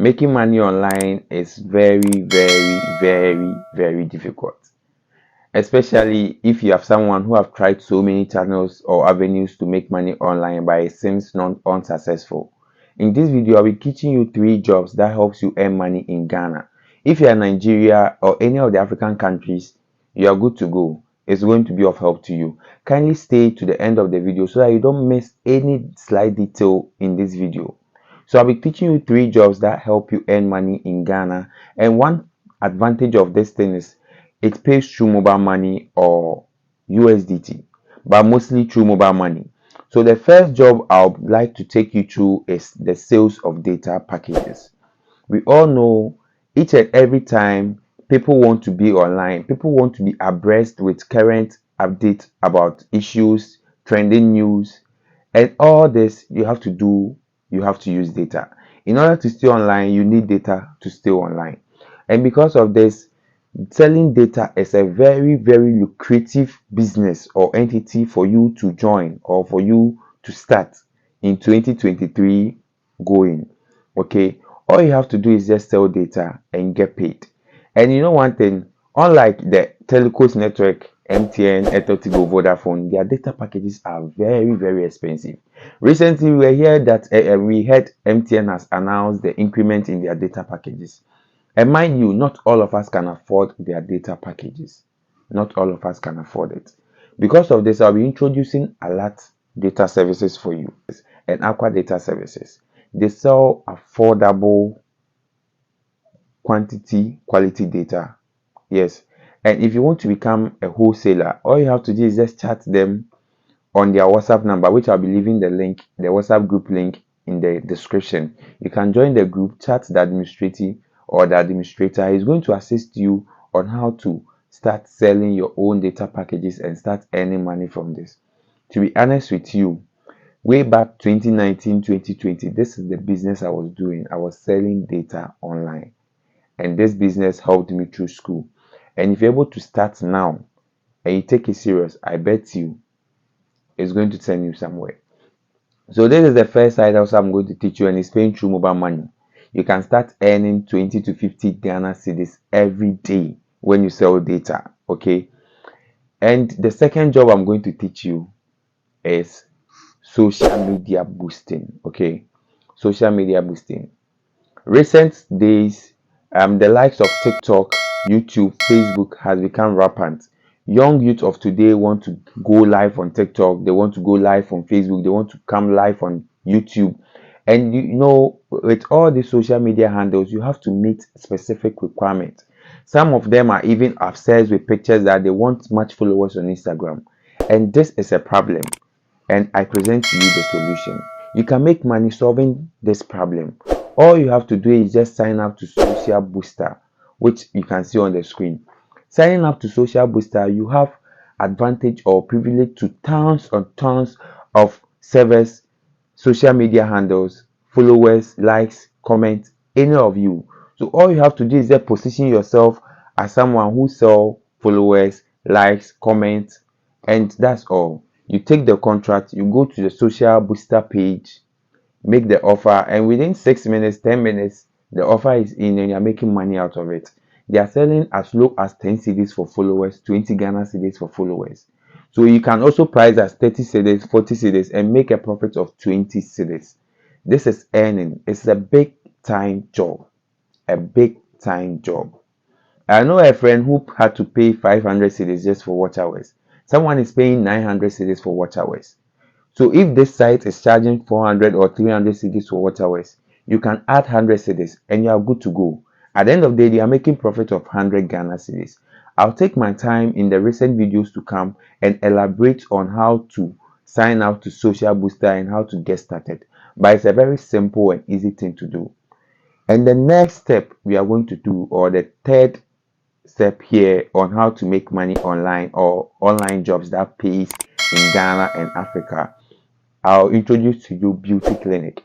Making money online is very, very, very, very difficult, especially if you have someone who have tried so many channels or avenues to make money online but it seems not unsuccessful. In this video, I'll be teaching you 3 jobs that helps you earn money in Ghana. If you're in Nigeria or any of the African countries, you are good to go. It's going to be of help to you. Kindly stay to the end of the video so that you don't miss any slight detail in this video. So I'll be teaching you 3 jobs that help you earn money in Ghana, and one advantage of this thing is it pays through mobile money or USDT, but mostly through mobile money. So the first job I would like to take you through is the sales of data packages. We all know each and every time people want to be online, people want to be abreast with current updates about issues, trending news, and all this you have to use data. In order to stay online, you need data to stay online. And because of this, selling data is a very, very lucrative business or entity for you to join or for you to start in 2023 going. Okay, all you have to do is just sell data and get paid. And you know one thing, unlike the telcos network, MTN, Airtel, Tigo, Vodafone, their data packages are very, very expensive. Recently, we heard MTN has announced the increment in their data packages. And mind you, not all of us can afford their data packages. Not all of us can afford it. Because of this, I'll be introducing Alert Data Services for you and Aqua Data Services. They sell affordable quality data. Yes. And if you want to become a wholesaler, all you have to do is just chat them on their WhatsApp number, which I'll be leaving the WhatsApp group link in the description. You can join the group, chat the administrator is going to assist you on how to start selling your own data packages and start earning money from this. To be honest with you, way back 2019, 2020, this is the business I was doing. I was selling data online, and this business helped me through school. And if you're able to start now and you take it serious, I bet you it's going to send you somewhere. So this is the first side also I'm going to teach you, and it's paying through mobile money. You can start earning 20 to 50 Ghana cedis every day when you sell data. Okay. And the second job I'm going to teach you is social media boosting. Okay. Social media boosting. Recent days, the likes of TikTok, YouTube, Facebook has become rampant. Young youth of today want to go live on TikTok, they want to go live on Facebook, they want to come live on YouTube. And you know, with all the social media handles, you have to meet specific requirements. Some of them are even obsessed with pictures that they want much followers on Instagram. And this is a problem. And I present to you the solution. You can make money solving this problem. All you have to do is just sign up to Social Booster, which you can see on the screen. Signing up to Social Booster, you have advantage or privilege to tons and tons of servers, social media handles, followers, likes, comments, any of you. So all you have to do is just position yourself as someone who sells followers, likes, comments, and that's all. You take the contract, you go to the Social Booster page, make the offer, and within 6 minutes, 10 minutes, the offer is in and you're making money out of it. They are selling as low as 10 cedis for followers, 20 Ghana cedis for followers. So you can also price as 30 cedis, 40 cedis, and make a profit of 20 cedis. This is earning. It's a big time job. A big time job. I know a friend who had to pay 500 cedis just for watch hours. Someone is paying 900 cedis for watch hours. So if this site is charging 400 or 300 cedis for watch hours, you can add 100 cedis and you are good to go. At the end of the day, they are making profit of 100 Ghana cedis. I'll take my time in the recent videos to come and elaborate on how to sign up to Social Booster and how to get started. But it's a very simple and easy thing to do. And the next step we are going to do, or the third step here on how to make money online or online jobs that pays in Ghana and Africa, I'll introduce to you Beauty Clinic.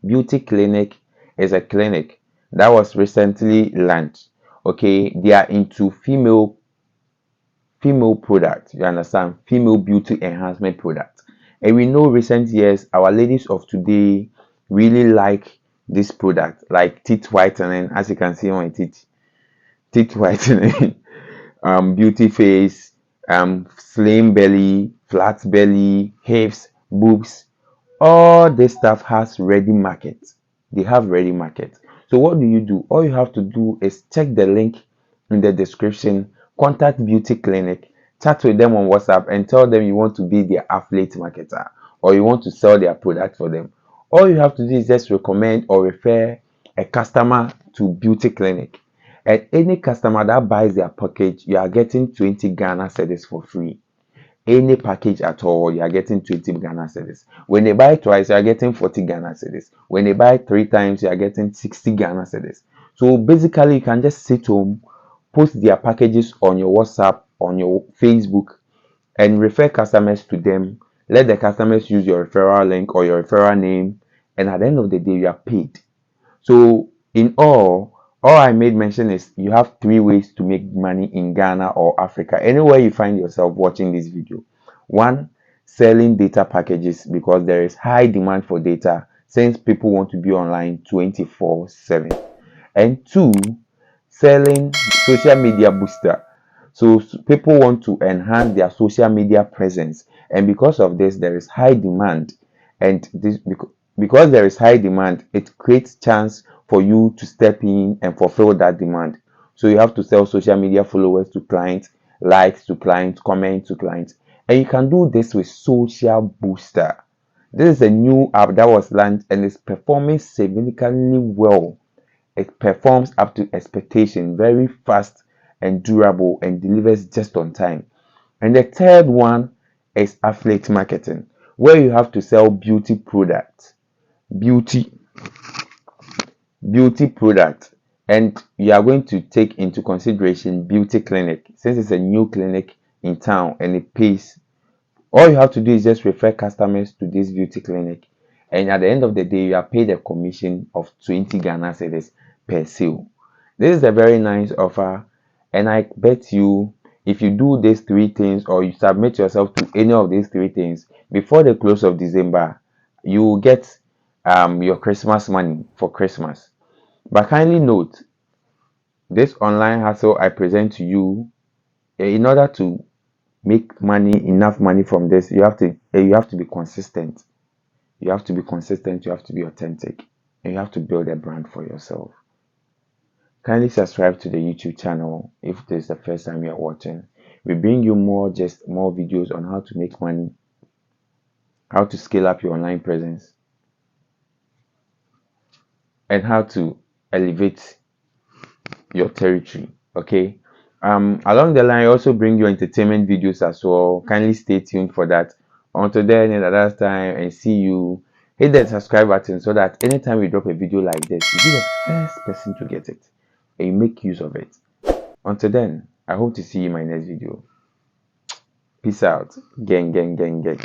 Beauty Clinic is a clinic that was recently launched. Okay, they are into female products. You understand? Female beauty enhancement products. And we know recent years our ladies of today really like this product, like teeth whitening, as you can see on my teeth whitening, beauty face, slim belly, flat belly, hips, boobs. All this stuff has ready market. They have ready market. So what do? All you have to do is check the link in the description, contact beauty clinic, chat with them on WhatsApp, and tell them you want to be their affiliate marketer or you want to sell their product for them. All you have to do is just recommend or refer a customer to beauty clinic, and any customer that buys their package, you are getting 20 Ghana cedis for free. Any package at all, you are getting 20 Ghana cedis. When they buy twice, you are getting 40 Ghana cedis. When they buy 3 times, you are getting 60 Ghana cedis. So basically, you can just sit home, post their packages on your WhatsApp, on your Facebook, and refer customers to them. Let the customers use your referral link or your referral name, and at the end of the day, you are paid. So in all I made mention is you have 3 ways to make money in Ghana or Africa, anywhere you find yourself watching this video. One, selling data packages, because there is high demand for data since people want to be online 24/7. And two, selling social media booster. So people want to enhance their social media presence, and because of this, there is high demand. And this because there is high demand, it creates chance for you to step in and fulfill that demand. So you have to sell social media followers to clients, likes to clients, comments to clients, and you can do this with Social Booster. This is a new app that was launched and is performing significantly well. It performs up to expectation, very fast and durable, and delivers just on time. And the third one is affiliate marketing, where you have to sell beauty products. Beauty product, and you are going to take into consideration beauty clinic, since it's a new clinic in town and it pays. All you have to do is just refer customers to this beauty clinic, and at the end of the day, you are paid a commission of 20 Ghana cedis per sale. This is a very nice offer, and I bet you if you do these 3 things or you submit yourself to any of these 3 things before the close of December, you will get your Christmas money for Christmas. But kindly note, this online hustle I present to you, in order to make money, enough money from this, you have to be consistent. You have to be consistent, you have to be authentic, and you have to build a brand for yourself. Kindly subscribe to the YouTube channel if this is the first time you're watching. We bring you more videos on how to make money, how to scale up your online presence, and how to elevate your territory. Okay. Along the line, I also bring you entertainment videos as well. Kindly stay tuned for that. Until then, another time, and see you. Hit that subscribe button so that anytime we drop a video like this, you be the first person to get it and you make use of it. Until then, I hope to see you in my next video. Peace out. Gang, gang, gang, gang.